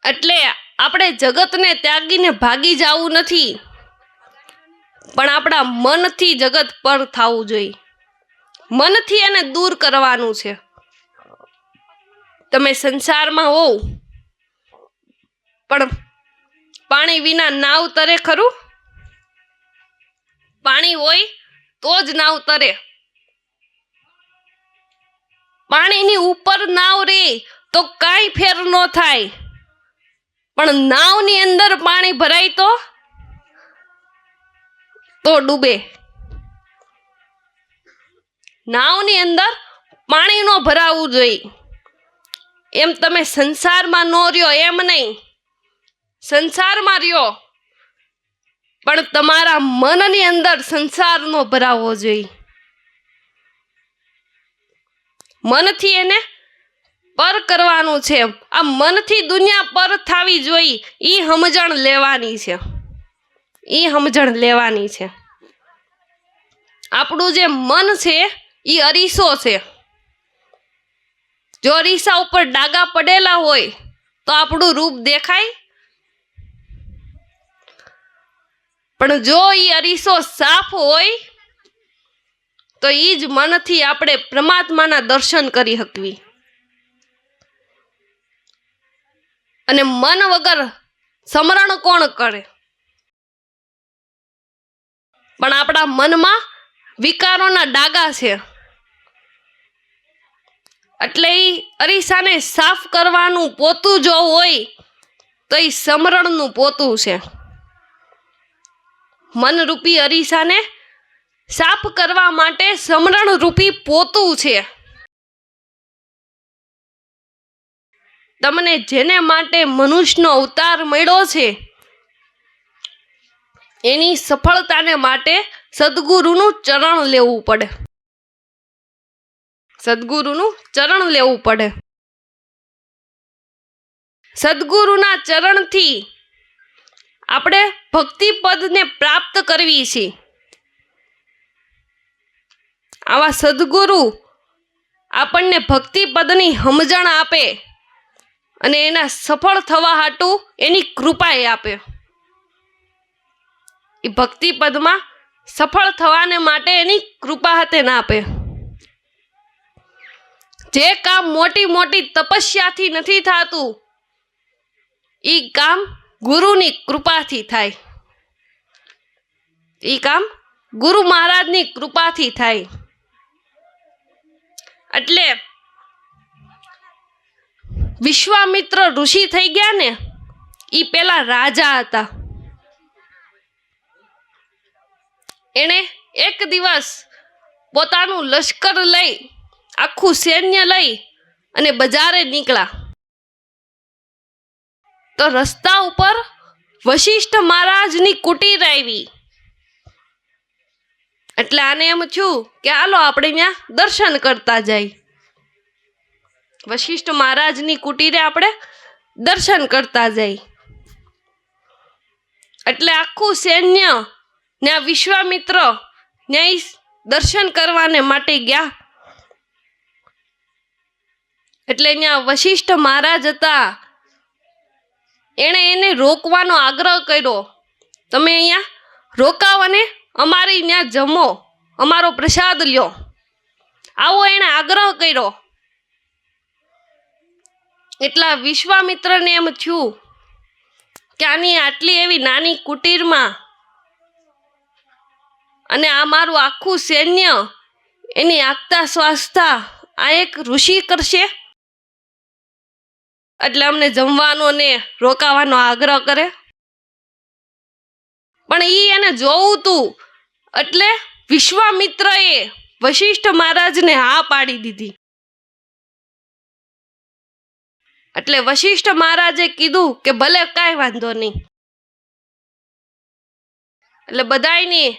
એટલે આપણે જગતને ત્યાગીને ભાગી જવું નથી, પણ આપણા મનથી જગત પર થવું જોઈએ. મનથી એને દૂર કરવાનું છે. તમે સંસારમાં હોવ પણ પાણી વિના નાવ તરે ખરું? પાણી હોય તો જ નાવ તરે. પાણીની ઉપર નાવ રે તો કાંઈ ફેર ન થાય, પણ નાવની અંદર પાણી ભરાય તો ડૂબે. નાવની અંદર પાણી ન ભરાવું જોઈએ. એમ તમે સંસારમાં ન રહ્યો એમ નહીં, સંસારમાં રહ્યો પણ તમારા મનની અંદર સંસાર નો ભરાવો જોઈએ. મનથી એને પર કરવાનું છે. આ મનથી દુનિયા પર થવી જોઈએ, ઈ સમજણ લેવાની છે. ઈ સમજણ લેવાની છે. આપણું જે મન છે ઈ અરીસો છે. જો અરીસા ઉપર ડાઘા પડેલા હોય તો આપણું રૂપ દેખાય, પણ જો ઈ અરીસો સાફ હોય તો ઈ જ મનથી આપણે પરમાત્માના દર્શન કરી શકવી. અને મન વગર સ્મરણ કોણ કરે? પણ આપણા મનમાં વિકારોના ડાઘા છે. એટલે ઈ અરીસાને સાફ કરવાનું પોતું જો હોય તો ઈ સ્મરણનું પોતું છે. મનરૂપી અરીસાને સાફ કરવા માટે સ્મરણ રૂપી પોતું છે. તમને જેને માટે મનુષ્યનો અવતાર મળ્યો છે એની સફળતાને માટે સદગુરુનું ચરણ લેવું પડે. સદગુરુનું ચરણ લેવું પડે. સદગુરુના ચરણથી આપણે ભક્તિ પદને પ્રાપ્ત કરવી છે. આવા સદગુરુ આપણને ભક્તિ પદની સમજણ આપે અને એના સફળ થવા હાટુ એની કૃપા આપે. એ ભક્તિ પદમાં સફળ થવાને માટે એની કૃપા હાથે ના આપે. જે કામ મોટી મોટી તપસ્યાથી નથી થતું ઈ કામ ગુરુની કૃપાથી થાય. ઈ કામ ગુરુ મહારાજની કૃપાથી થાય. એટલે વિશ્વામિત્ર ઋષિ થઈ ગયા ને, ઈ પેલા રાજા હતા. એને એક દિવસ પોતાનું લશ્કર લઈ, આખું સૈન્ય લઈ અને બજારે નીકળ્યા. તો રસ્તા ઉપર વશિષ્ઠ મહારાજની કુટીર આવી. એટલે આને એમ થયું કે હાલો આપણે ત્યાં દર્શન કરતા જાય. વશિષ્ઠ મહારાજની કુટીરે આપણે દર્શન કરતા જાય. એટલે આખું સૈન્ય ને વિશ્વામિત્ર ન્યાય દર્શન કરવાને માટે ગયા. એટલે ત્યાં વશિષ્ઠ મહારાજ હતા. એને રોકવાનો આગ્રહ કર્યો, તમે અહીંયા રોકાવ અને અમારી ત્યાં જમો, અમારો પ્રસાદ લ્યો, આવો એને આગ્રહ કર્યો. એટલા વિશ્વામિત્રને એમ થયું કે આની આટલી એવી નાની કુટીરમાં અને આ મારું આખું સૈન્ય એની આગતા સ્વાસ્થા આ એક ઋષિ કરશે, એટલે અમને જમવાનો ને રોકાવાનો આગ્રહ કરે. પણ ઈ એને જોવું તું એટલે વિશ્વામિત્રએ વશિષ્ઠ મહારાજને હા પાડી દીધી. એટલે વશિષ્ઠ મહારાજે કીધું કે ભલે કાંઈ વાંધો નહીં. એટલે બધાયની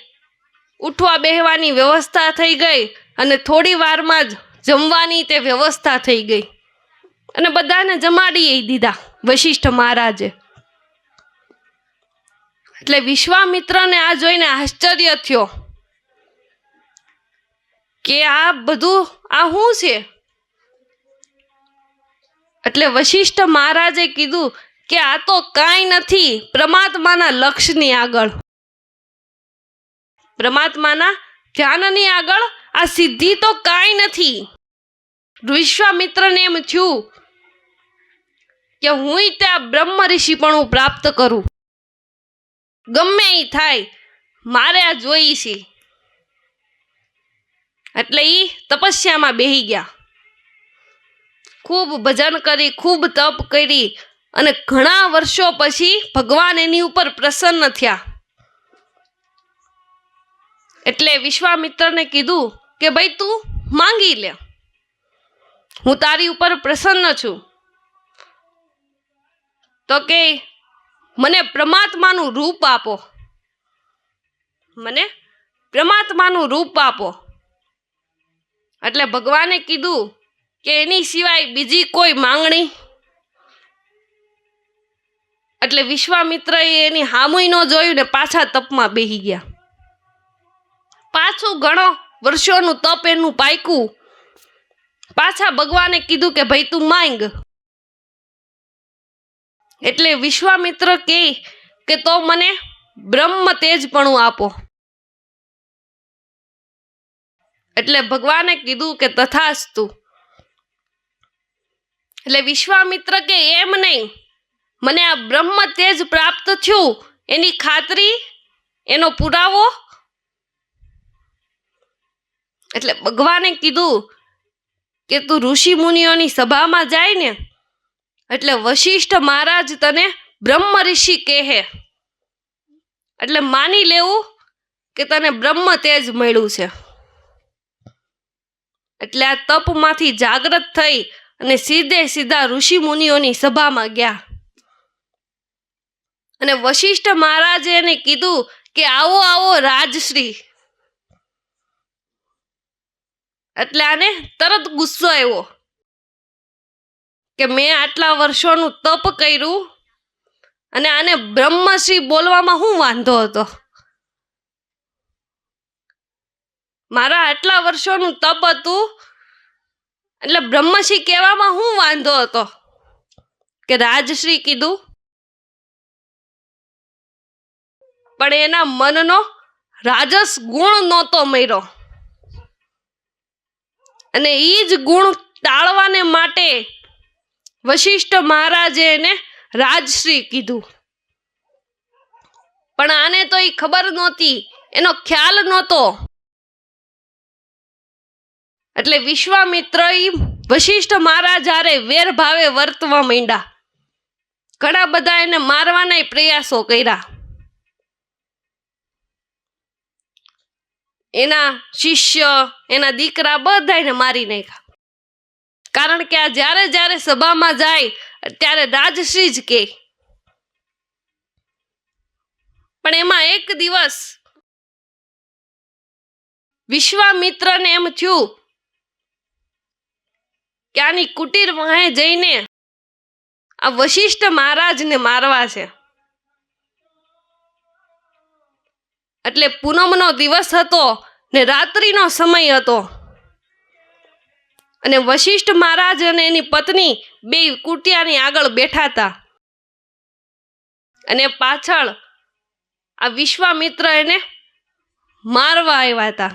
ઉઠવા બેહવાની વ્યવસ્થા થઈ ગઈ અને થોડી વારમાં જ જમવાની તે વ્યવસ્થા થઈ ગઈ અને બધાને જમાડી દીધા વશિષ્ઠ મહારાજે. એટલે વિશ્વામિત્રને આ જોઈને આશ્ચર્ય થયો કે આ બધું આ શું છે? એટલે વશિષ્ઠ મહારાજે કીધું કે આ તો કાંઈ નથી પરમાત્માના લક્ષ્યની આગળ, પરમાત્માના ધ્યાનની આગળ આ સિદ્ધિ તો કાંઈ નથી. વિશ્વામિત્રને એમ થયું કે હું ત્યાં બ્રહ્મ ઋષિપણું પ્રાપ્ત કરું, ગમે એ થાય મારે આ જોઈ છે. એટલે એ તપસ્યામાં બેહી ગયા. ખૂબ ભજન કરી, ખૂબ તપ કરી અને ઘણા વર્ષો પછી ભગવાન એની ઉપર પ્રસન્ન થયા. એટલે વિશ્વામિત્રને કીધું કે ભાઈ તું માંગી લે, હું તારી ઉપર પ્રસન્ન છું. તો કે મને પરમાત્માનું રૂપ આપો, મને પરમાત્માનું રૂપ આપો. એટલે ભગવાને કીધું કે એની સિવાય બીજી કોઈ માંગણી? એટલે વિશ્વામિત્રએ એની હામુય ન જોયું ને પાછા તપમાં બેહી ગયા. પાછું ઘણો વર્ષોનું તપ એનું પાક્યું. પાછા ભગવાને કીધું કે ભાઈ તું માંગ. એટલે વિશ્વામિત્ર કે તો મને બ્રહ્મ તેજપણું આપો. એટલે ભગવાને કીધું કે તથાસ્તુ. એટલે વિશ્વામિત્ર કે એમ નહીં, મને આ બ્રહ્મ તેજ પ્રાપ્ત થયું એની ખાતરી, એનો પુરાવો. એટલે ભગવાને કીધું કે તું ઋષિ મુનિઓની સભામાં જાય ને એટલે વશિષ્ઠ મહારાજ તને બ્રહ્મ ઋષિ કહે, એટલે માની લેવું કે તને બ્રહ્મ તેજ મળ્યું છે. એટલે આ તપમાંથી જાગૃત થઈ અને સીધા ઋષિ મુનિઓની સભામાં ગયા. અને વશિષ્ઠ મહારાજે એને કીધું કે આવો આવો રાજશ્રી. એટલે આને તરત ગુસ્સો આવ્યો કે મેં આટલા વર્ષોનું તપ કર્યું અને આને બ્રહ્મશ્રી બોલવામાં શું વાંધો હતો? મારા આટલા વર્ષોનું તપ હતું એટલે બ્રહ્મશ્રી કહેવામાં શું વાંધો હતો? કે રાજશ્રી કીધું. પણ એના મનનો રાજસ ગુણ નહોતો મળ્યો અને એ જ ગુણ ટાળવાને માટે વશિષ્ઠ મહારાજે એને રાજશ્રી કીધું. પણ આને તો એ ખબર નહોતી, એનો ખ્યાલ નહોતો. એટલે વિશ્વામિત્ર વશિષ્ઠ મહારાજ હારે વેર ભાવે વર્તવા માંડ્યા. ઘણા બધા એને મારવાના પ્રયાસો કર્યા. એના શિષ્ય, એના દીકરા બધાને મારી નાખ્યા. કારણ કે આ જ્યારે જ્યારે સભામાં જાય ત્યારે રાજશ્રી જ કહે. પણ એમાં એક દિવસ વિશ્વામિત્રને એમ થયું કે આની કુટીર વાહે જઈને આ વશિષ્ઠ મહારાજને મારવા છે. એટલે પૂનમનો દિવસ હતો ને રાત્રિનો સમય હતો અને વશિષ્ઠ મહારાજ અને એની પત્ની બે કુટિયાની આગળ બેઠા હતા અને પાછળ આ વિશ્વામિત્ર એને મારવા આવ્યા હતા.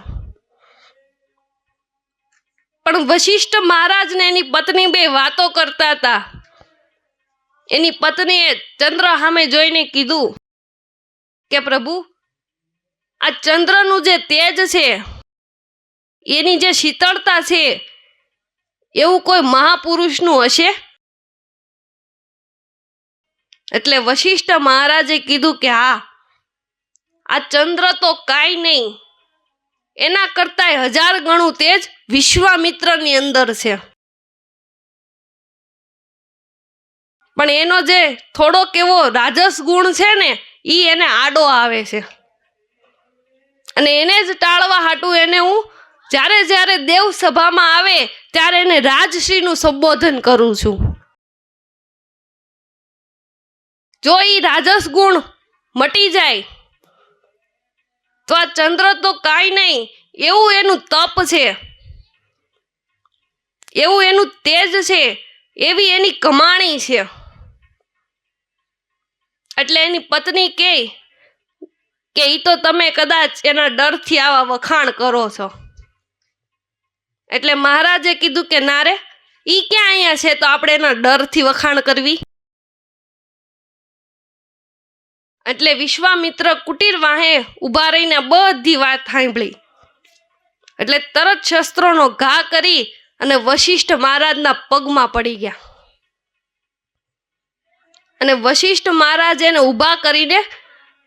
પણ વશિષ્ઠ મહારાજ ને એની પત્ની બે વાતો કરતા હતા. એની પત્નીએ ચંદ્ર સામે જોઈને કીધું કે પ્રભુ, આ ચંદ્રનું જે તેજ છે, એની જે શીતળતા છે, એવું કોઈ મહાપુરુષનું હશે? એટલે વશિષ્ઠ મહારાજે કીધું કે હા, આ ચંદ્ર તો કાંઈ નહીં, એના કરતા 1000 ગણું તેજ વિશ્વામિત્રની અંદર છે. પણ એનો જે થોડોક એવો રાજસ ગુણ છે ને, ઈ એને આડો આવે છે અને એને જ ટાળવા હાટું એને હું જ્યારે જ્યારે દેવ સભામાં આવે ત્યારે એને રાજશ્રીનું સંબોધન કરું છું. જો ઈ રાજસ ગુણ મટી જાય તો આ ચંદ્ર તો કાંઈ નહીં, એવું એનું તપ છે, એવું એનું તેજ છે, એવી એની કમાણી છે. એટલે એની પત્ની કે ઈ તો તમે કદાચ એના ડરથી આવા વખાણ કરો છો. એટલે મહારાજે કીધું કે ના રે, ઈ ક્યાં અહીંયા છે તો આપણે એના ડરથી વખાણ કરવી. એટલે વિશ્વામિત્ર કુટીર વાહે ઊભા રહીને બધી વાત સાંભળી. એટલે તરત શસ્ત્રોનો ઘા કરી અને વશિષ્ઠ મહારાજના પગમાં પડી ગયા. અને વશિષ્ઠ મહારાજ એને ઊભા કરીને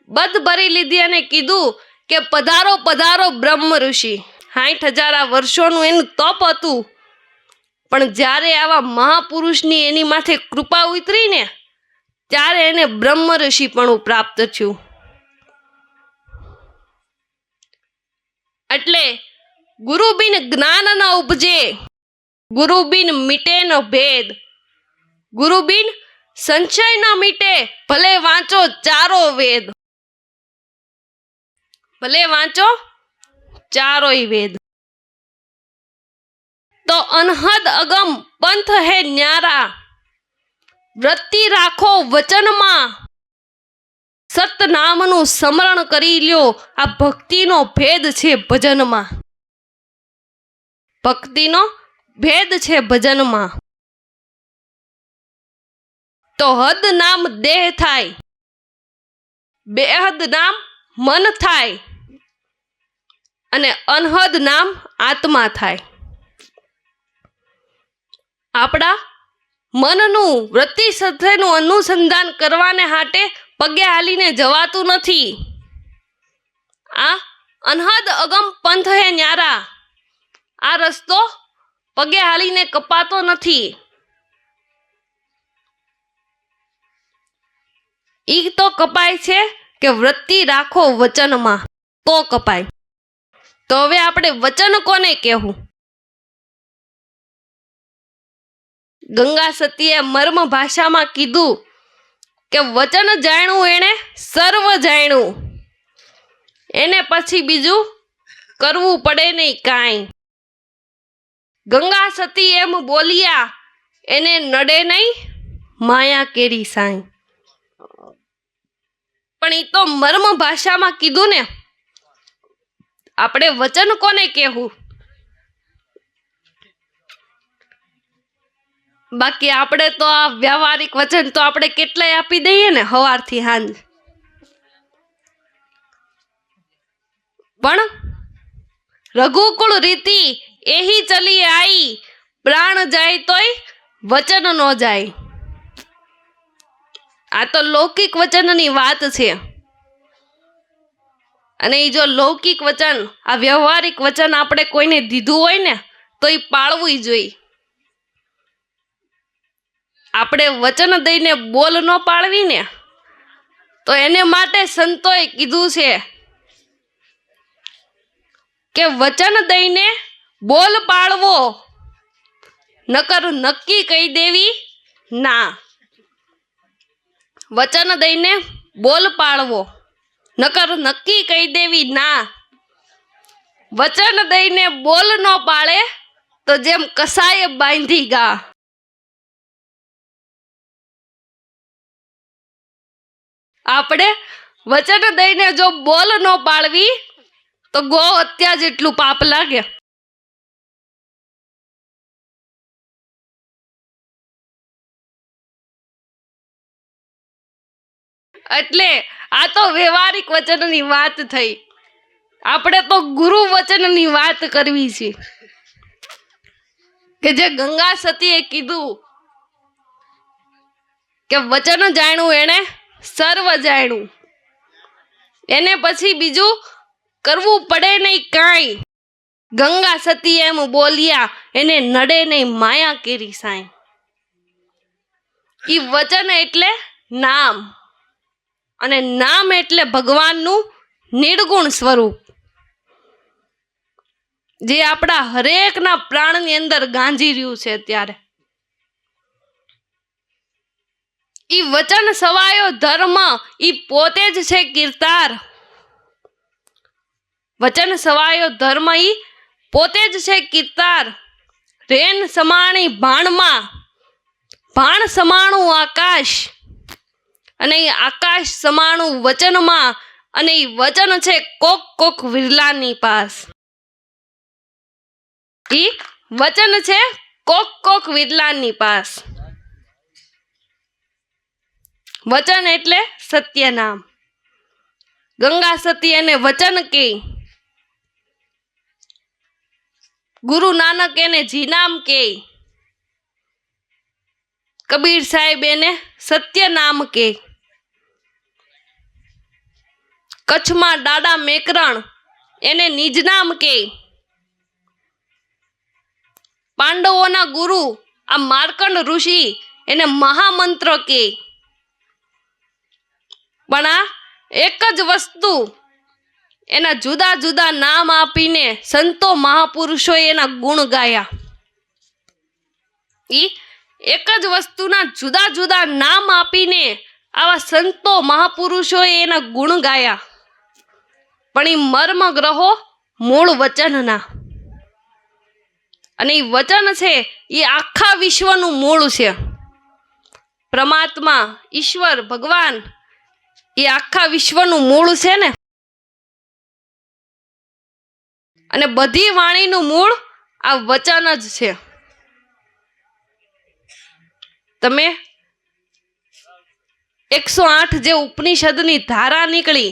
બધ ભરી લીધી અને કીધું કે પધારો પધારો બ્રહ્મ ઋષિ. 60,000 વર્ષોનું એનું તપ હતું, પણ જ્યારે આવા મહાપુરુષની એની માથે કૃપા ઉતરી ને ત્યારે એને બ્રહ્મ ઋષિ પણ પ્રાપ્ત થયું. એટલે ગુરુ બિન જ્ઞાન ન ઉપજે, ગુરુ બિન મીટે ન ભેદ, ગુરુ બિન સંશય ન મીટે, ભલે વાંચો ચારો વેદ. ભલે વાંચો ચારોય વેદ. તો અનહદ અગમ પંથ હે ન્યારા, વૃત્તિ રાખો વચનમાં, સતનામનું સ્મરણ કરી લ્યો, આ ભક્તિનો ભેદ છે ભજનમાં. ભક્તિનો ભેદ છે ભજનમાં. તો હદ નામ દેહ થાય, બેહદ નામ મન થાય, અને અનહદ નામ આત્મા થાય. આપણા મનનું વૃત્તિ સાથેનું અનુસંધાન કરવાને હાટે પગે હાલીને જવાતું નથી. આ અનહદ અગમ પંથ હે ન્યારા, આ રસ્તો પગે હાલીને કપાતો નથી. ઈ તો કપાય છે કે વૃત્તિ રાખો વચનમાં, તો કપાય. તો હવે આપણે વચન કોને કહેવું? ગંગા સતીએ મર્મ ભાષામાં કીધું કે વચન જાણ્યું એણે સર્વ જાણ્યું, એને પછી બીજું કરવું પડે નહીં કાંઈ. ગંગા સતી એમ બોલ્યા, એને નડે નહીં માયા કેરી સાંઈ. પણ ઈ તો મર્મ ભાષામાં કીધું ને. આપણે વચન કોને કહેવું? બાકી આપણે તો આ વ્યવહારિક વચન તો આપણે કેટલાય આપી દઈએ ને સવારથી સાંજ. પણ રઘુકુળ રીતિ એહી ચલી આઈ, પ્રાણ જાય તોય વચન ન જાય. આ તો લૌકિક વચનની વાત છે. અને એ જો લૌકિક વચન, આ વ્યવહારિક વચન આપણે કોઈને દીધું હોય ને તો એ પાળવું જોઈએ. આપણે વચન દઈને બોલ ન પાળવી ને તો એને માટે સંતોએ કીધું છે કે વચન દઈને બોલ પાળવો, નકર નક્કી કહી દેવી ના. વચન દઈને બોલ પાળવો, નકર નક્કી કહી દેવી ના. વચન દઈને બોલ ન પાળે તો જેમ કસાય બાંધી ગા. આપણે વચન દઈને જો બોલ ન પાળવી તો ગો હત્યા જેટલું પાપ લાગે. એટલે આ તો વ્યવહારિક વચનની વાત થઈ. આપણે તો ગુરુ વચનની વાત કરવી છે કે જે ગંગા સતીએ કીધું કે વચન જાણ્યું એને સર્વ જાણ્યું, એને પછી બીજું કરવું પડે નહીં કાંઈ. ગંગા સતી એમ બોલ્યા, એને નડે નહીં માયા કેરી સાંઈ. ઈ વચન એટલે નામ, અને નામ એટલે ભગવાનનું નિર્ગુણ સ્વરૂપ, જે આપણા હરેકના પ્રાણની અંદર ગાંજી રહ્યું છે. ત્યારે ઈ વચન સવાયો ધર્મ, ઈ પોતે જ છે કીર્તાર. વચન સવાયો ધર્મ ઈ પોતે જ છે કીર્તાર. રેન સમાણી ભાણમાં, ભાણ સમાણું આકાશ, અને એ આકાશ સમાણું વચનમાં, અને એ વચન છે કોક કોક વિરલાની પાસ. એ વચન છે કોક કોક વિરલાની પાસ. વચન એટલે સત્ય નામ. ગંગા સતી એને વચન કે, ગુરુ નાનક એને જીનામ કે, કબીર સાહેબ એને સત્ય નામ કે, કચ્છમાં દાદા મેકરણ એને નિજ નામ કે, પાંડવોના ગુરુ આ માર્કંડ ઋષિ એને મહામંત્ર કે. પણ આ એક જ વસ્તુ એના જુદા જુદા નામ આપીને સંતો મહાપુરુષોએ એના ગુણ ગાયા. એક જ વસ્તુના જુદા જુદા નામ આપીને આવા સંતો મહાપુરુષોએ એના ગુણ ગાયા. પણ એ મર્મ ગ્રહો મૂળ વચનના, અને એ વચન છે એ આખા વિશ્વનું મૂળ છે. પરમાત્મા, ઈશ્વર, ભગવાન એ આખા વિશ્વનું મૂળ છે ને. અને બધી વાણીનું મૂળ આ વચન જ છે. તમે 108 જે ઉપનિષદની ધારા નીકળી,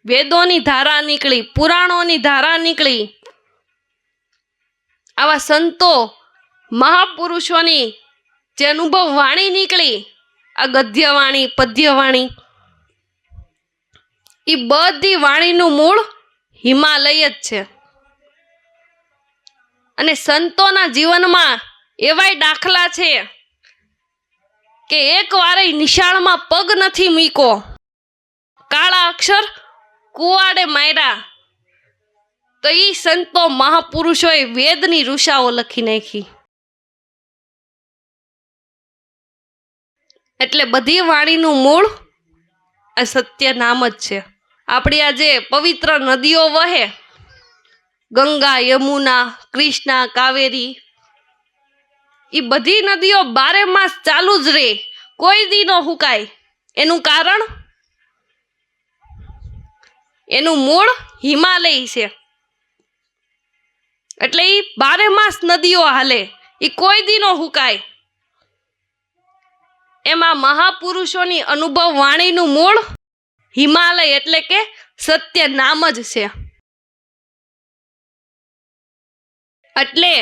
વેદોની ધારા નીકળી, પુરાણોની ધારા નીકળી, આવા સંતો મહાપુરુષોની જે અનુભવ વાણી નીકળી, આ ગદ્ય વાણી, પદ્ય વાણી, એ બધી વાણીનું મૂળ હિમાલય જ છે. અને સંતોના જીવનમાં એવાય દાખલા છે કે એક વારે નિશાળમાં પગ નથી મૂક્યો, કાળા અક્ષર કુવાડે માર્યા, તો એ સંતો મહાપુરુષોએ વેદની ઋષાઓ લખી નાખી. એટલે બધી વાણીનું મૂળ આ સત્ય નામ જ છે. આપણી આ જે પવિત્ર નદીઓ વહે, ગંગા, યમુના, કૃષ્ણા, કાવેરી, એ બધી નદીઓ 12 માસ ચાલુ જ રહે, કોઈ દી ન હુકાય. એનું કારણ, એનું મૂળ હિમાલય છે. એટલે એ 12 માસ નદીઓ હાલે, એ કોઈ દી ન હુકાય. એમાં મહાપુરુષોની અનુભવ વાણીનું મૂળ હિમાલય એટલે કે સત્ય નામ જ છે. એટલે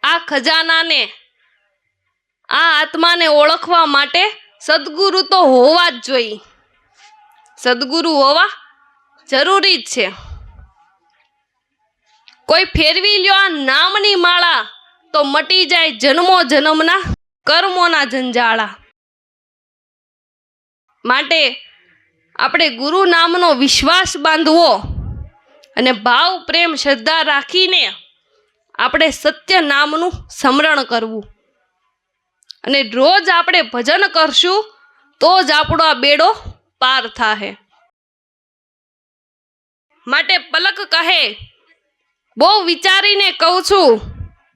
આ ખજાનાને, આ આત્માને ઓળખવા માટે સદગુરુ તો હોવા જ જોઈએ. સદગુરુ હોવા જરૂરી જ છે. કોઈ ફેરવી લ્યો આ નામની માળા, તો મટી જાય જન્મો જન્મના કર્મોના જંજાળા. માટે આપણે ગુરુ નામનો વિશ્વાસ બાંધવો અને ભાવ, પ્રેમ, શ્રદ્ધા રાખીને આપણે સત્ય નામનું સ્મરણ કરવું. અને રોજ આપણે ભજન કરશું તો જ આપણો આ બેડો પાર થાહે. માટે પલક કહે, બહુ વિચારીને કહું છું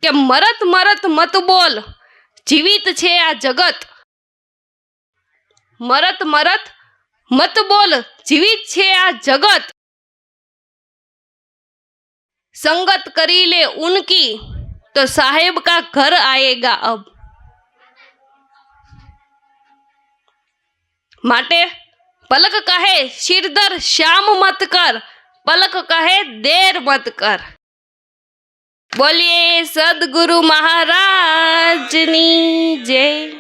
કે મરત મરત મત બોલ, જીવિત છે આ જગત. મરત મરત મત બોલ, જીવિત છે આ જગત. संगत करी ले उनकी तो साहेब का घर आएगा अब. माटे पलक कहे सिरदर शाम मत कर, पलक कहे देर मत कर. बोलिए सदगुरु महाराज नी जय.